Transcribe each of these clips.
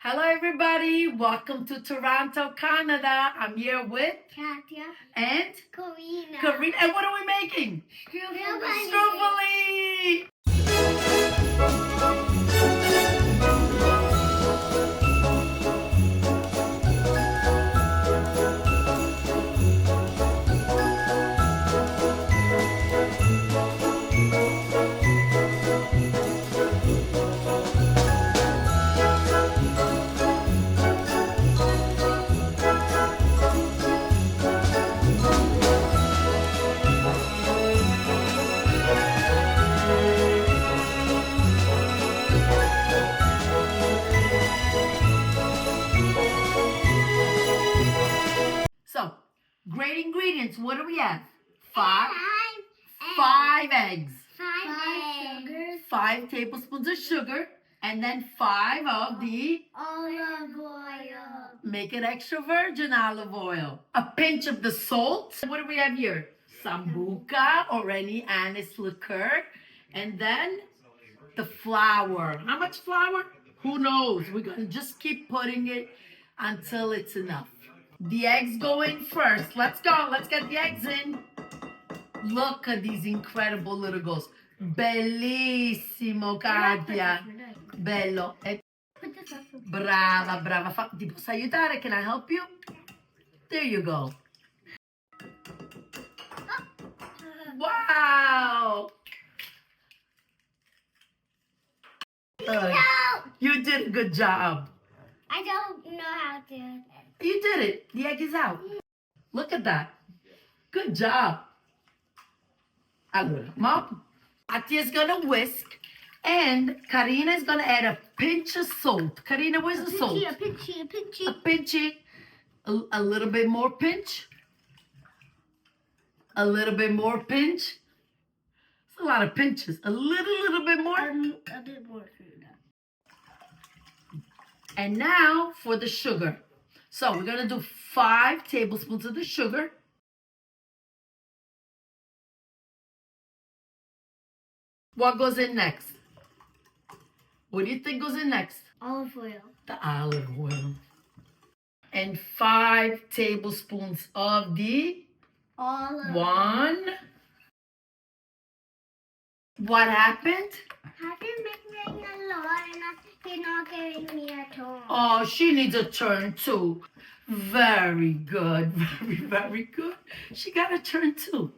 Hello, everybody. Welcome to Toronto, Canada. I'm here with Katya. and Karina. Karina. And what are we making? Struffoli. Struffoli. So, great ingredients. What do we have? Five eggs. Five sugars. 5 tablespoons of sugar. And then 5 of the Olive oil. make it extra virgin olive oil. A pinch of the salt. What do we have here? Sambuca or any anise liqueur. And then the flour. How much flour? Who knows? We're going to just keep putting it until it's enough. The eggs go in first. Let's go. Let's get the eggs in. Look at these incredible little girls. Bellissimo, Katia. Bello. Brava, brava. Ti posso aiutare? Can I help you? There you go. Wow. You did a good job. I don't know how to do it. You did it. The egg is out. Look at that. Good job. Allora, Mom, Atia's gonna whisk, and Karina is gonna add a pinch of salt. Karina, where's the salt? A pinchy. A pinchy. A little bit more pinch. A little bit more pinch. It's a lot of pinches. A little bit more. A bit more. And now for the sugar. So we're gonna do 5 tablespoons of the sugar. What goes in next? What do you think goes in next? Olive oil. The olive oil. And 5 tablespoons of the Olive. one. What happened? I've been making a lot and you're not giving me a turn. Oh, she needs a turn too. Very good. Very good. She got a turn too.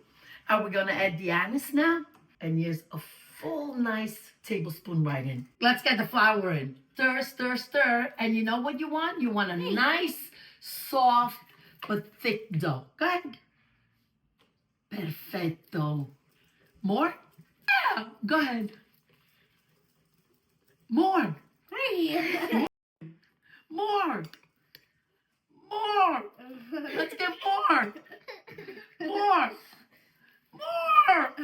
Are we going to add the anise now? And here's a full nice tablespoon right in. Let's get the flour in. Stir, stir, stir. And you know what you want? You want a nice, soft, but thick dough. Go ahead. Perfetto. More? Yeah, go ahead. More. More. More. Let's get more. More. More.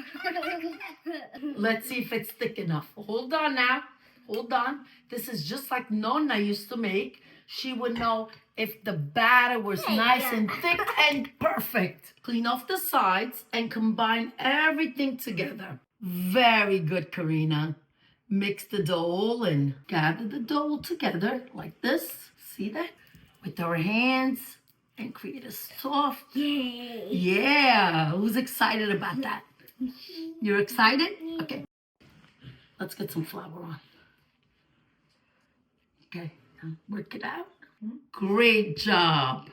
Let's see if it's thick enough. Hold on now. Hold on. This is just like Nonna used to make. She would know if the batter was nice and thick and perfect. Clean off the sides and combine everything together. Very good, Karina. Mix the dough and gather the dough together like this. See that? With our hands and create a soft. Yay. Yeah. Who's excited about that? You're excited? Okay. Let's get some flour on. Okay. Now work it out. Great job.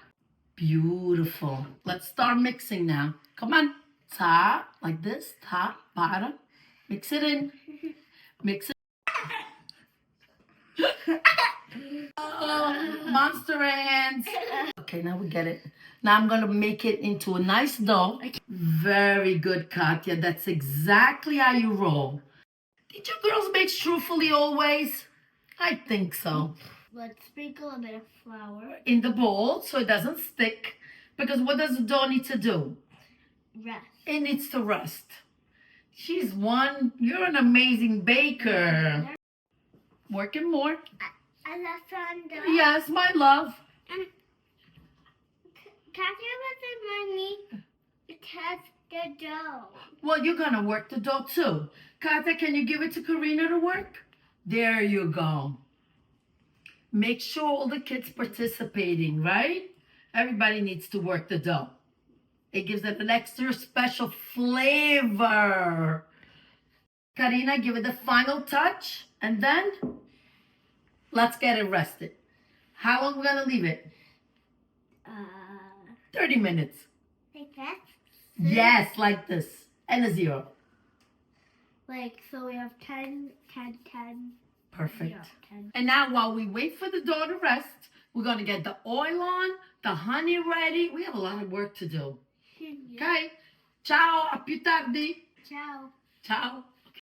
Beautiful. Let's start mixing now. Come on. Top, like this. Top, bottom. Mix it in. Mix it. Oh, monster hands. Okay, now we get it. Now I'm going to make it into a nice dough. Very good, Katya. That's exactly how you roll. Did you girls make Struffoli always? I think so. Let's sprinkle a bit of flour. In the bowl so it doesn't stick. Because what does the dough need to do? Rest. It needs to rest. You're an amazing baker. Working more. I left on dough. Yes, my love. Katya wasn't let me test the dough. Well, you're going to work the dough too. Katya, can you give it to Karina to work? There you go. Make sure all the kids participating, right? Everybody needs to work the dough. It gives it an extra special flavor. Karina, give it the final touch, and then let's get it rested. How long are we gonna leave it? 30 minutes. Like that? Yes, like this. And a 0. Like, so we have 10, 10, 10. Perfect. Yeah, 10. And now while we wait for the dough to rest, we're gonna get the oil on, the honey ready. We have a lot of work to do. Okay? Ciao, a più tardi. Ciao. Ciao.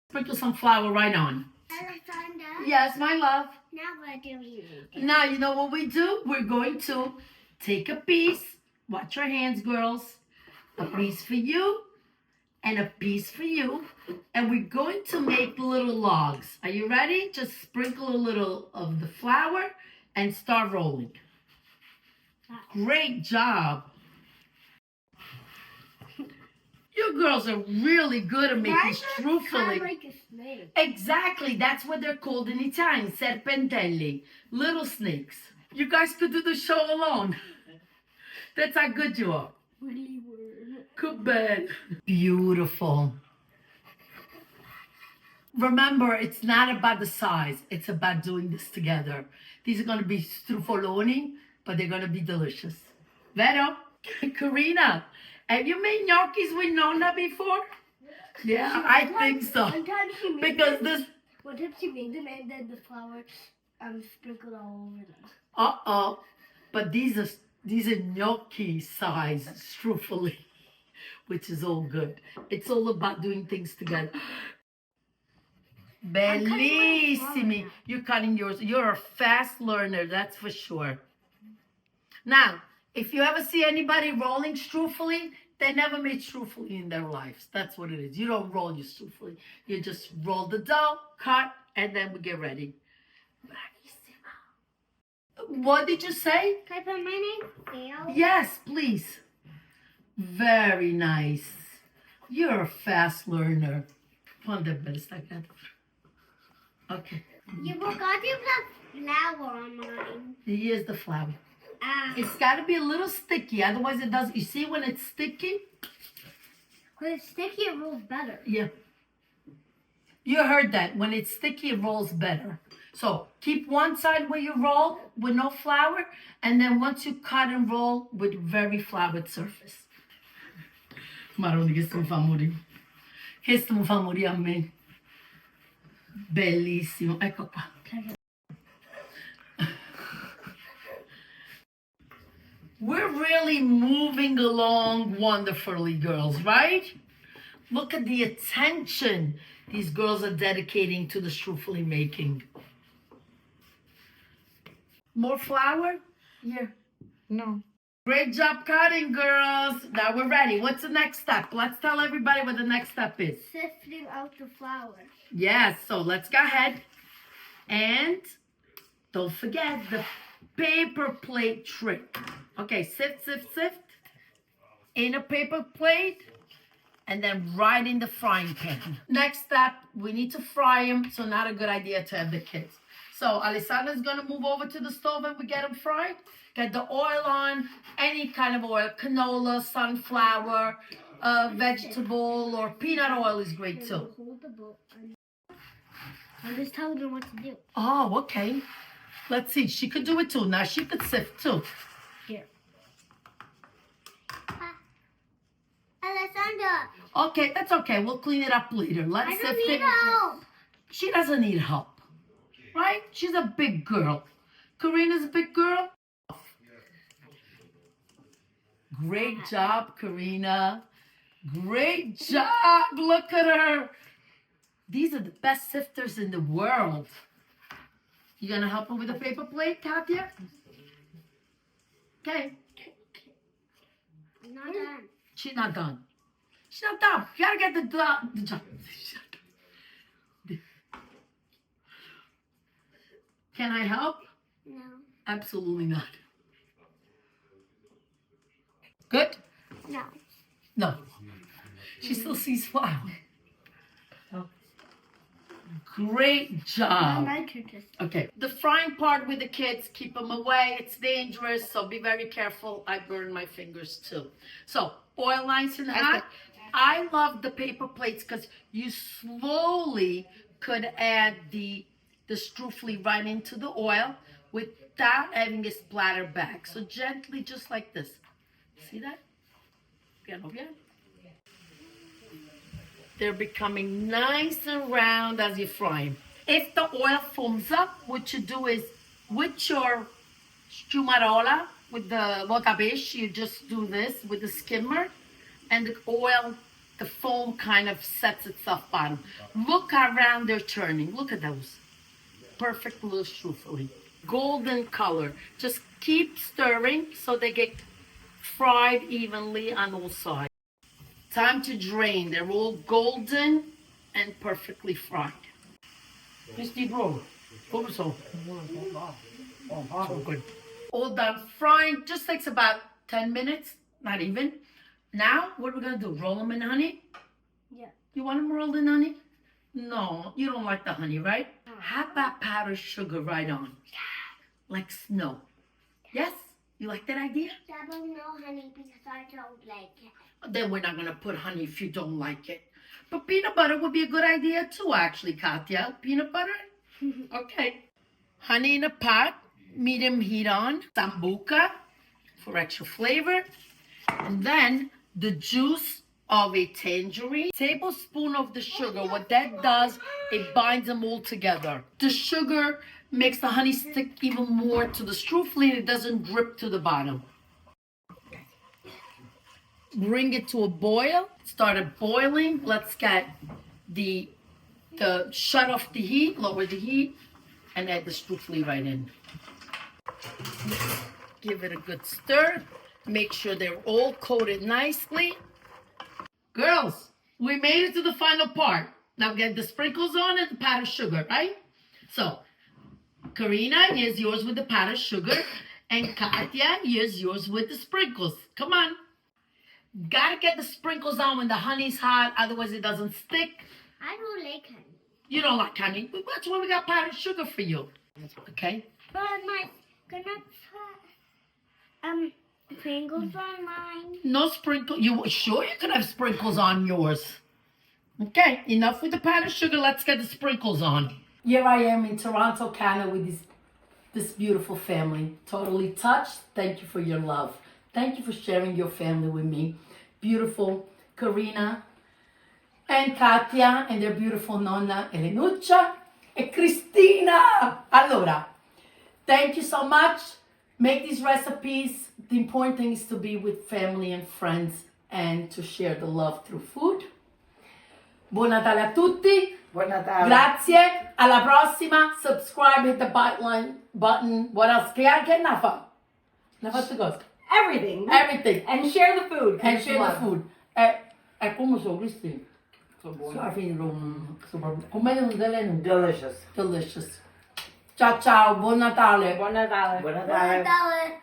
Sprinkle some flour right on. Alessandra. Yes, my love. Now what do we do? Now, you know what we do? We're going to take a piece. Watch your hands, girls. A piece for you and a piece for you. And we're going to make little logs. Are you ready? Just sprinkle a little of the flour and start rolling. Great job. You girls are really good at making struffoli. Kind of like a snake. Exactly. That's what they're called in Italian. Serpentelli. Little snakes. You guys could do the show alone. That's how good you are. Really were. Good bad. Beautiful. Remember, it's not about the size. It's about doing this together. These are going to be struffoloni, but they're going to be delicious. Vero? Karina, have you made gnocchis with Nonna before? Yeah, I think so. One time she made Because them, this... One time she made them and then the flour sprinkled all over them. Uh-oh. But these are gnocchi size struffoli, which is all good. It's all about doing things together. Bellissimi. You're cutting yours. You're a fast learner, that's for sure. Now, if you ever see anybody rolling struffoli, they never made struffoli in their lives. That's what it is. You don't roll your struffoli. You just roll the dough, cut, and then we get ready. Bravissima. What did you say? Can I put my name? Yes, please. Very nice. You're a fast learner. Okay. You forgot to put flour on mine. Here's the flour. Ah. It's got to be a little sticky, otherwise it doesn't. You see when it's sticky? When it's sticky, it rolls better. Yeah. You heard that. When it's sticky, it rolls better. So keep one side where you roll with no flour, and then once you cut and roll with very floured surface. Maroni, questo mi fa morire. Questo mi fa morire a me. Bellissimo. Ecco qua. We're really moving along wonderfully, girls, right? Look at the attention these girls are dedicating to the struffoli making. More flour? Here. No. Great job cutting, girls. Now we're ready. What's the next step? Let's tell everybody what the next step is. Sifting out the flour. Yes, so let's go ahead. And don't forget the paper plate trick. Okay, sift, sift, sift in a paper plate and then right in the frying pan. Next step, we need to fry them, so not a good idea to have the kids. So Alessandra's gonna move over to the stove and we get them fried. Get the oil on, any kind of oil, canola, sunflower, vegetable, or peanut oil is great too. Hold the bowl. I'm just telling her what to do. Oh, okay. Let's see, she could do it too. Now she could sift too. Here. Alessandra. Okay, that's okay. We'll clean it up later. Let's I sift don't need it. help. She doesn't need help, right? She's a big girl. Karina's a big girl. Great job, Karina. Great job. Look at her. These are the best sifters in the world. You gonna help her with the paper plate, Katya? Okay. I'm not done. She's not done. She's not done. You gotta get the job. Can I help? No. Absolutely not. Good? No. No. She still sees flour. Great job. My turn to Okay. The frying part with the kids, keep them away. It's dangerous, so be very careful. I burn my fingers too. So, oil nice and hot. I love the paper plates because you slowly could add the Struffoli right into the oil without having it splatter back. So gently, just like this. See that? Piano, piano. They're becoming nice and round as you fry them. If the oil foams up, what you do is with your schumarola, with the botabesh, you just do this with the skimmer, and the oil, the foam kind of sets itself bottom. Look how round they're turning. Look at those. Perfect little struffoli. Golden color. Just keep stirring so they get fried evenly on all sides. Time to drain. They're all golden and perfectly fried. Misty bro. So good. All done frying. Just takes about 10 minutes. Not even. Now, what are we going to do? Roll them in honey? Yeah. You want them rolled in honey? No, you don't like the honey, right? How about powdered sugar right on? Like snow. Yes? You like that idea? Double no honey because I don't like it. Then we're not going to put honey if you don't like it. But peanut butter would be a good idea too, actually, Katya. Peanut butter? Okay. Honey in a pot, medium heat on. Sambuca for extra flavor. And then the juice of a tangerine. Tablespoon of the sugar. What that does, it binds them all together. The sugar makes the honey stick even more to the struffoli and it doesn't drip to the bottom. Bring it to a boil. Started boiling. Let's get the shut off the heat, lower the heat, and add the struffoli right in. Give it a good stir. Make sure they're all coated nicely. Girls, we made it to the final part. Now get the sprinkles on and the powdered sugar, right? So, Karina, here's yours with the powdered sugar. And Katya, here's yours with the sprinkles. Come on. Gotta get the sprinkles on when the honey's hot, otherwise it doesn't stick. I don't like honey. You don't like honey? Well, that's why we got powdered sugar for you. Okay? But I'm gonna put sprinkles on mine. No sprinkle. You sure you can have sprinkles on yours? Okay, enough with the powdered sugar. Let's get the sprinkles on. Here I am in Toronto, Canada with this beautiful family. Totally touched. Thank you for your love. Thank you for sharing your family with me. Beautiful Karina and Katya and their beautiful nonna Elenuccia and Cristina. Allora, thank you so much. Make these recipes. The important thing is to be with family and friends and to share the love through food. Buon Natale a tutti. Buon Natale. Grazie. Alla prossima. Subscribe, hit the button. What else? Che ne fa? Ne fa cosa? Everything. Everything. And share the food. And share the food. Come so, Cristi? So buono. So, I think come Delicious. delicious. Ciao ciao, buon Natale. Buon Natale. Buon Natale.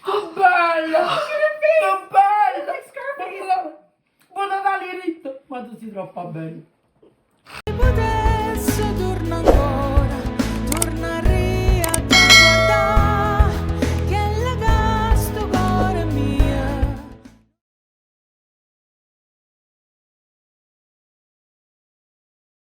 Che bello! Che bello! Buon Natale, Rita! Ma tu sei troppo bene.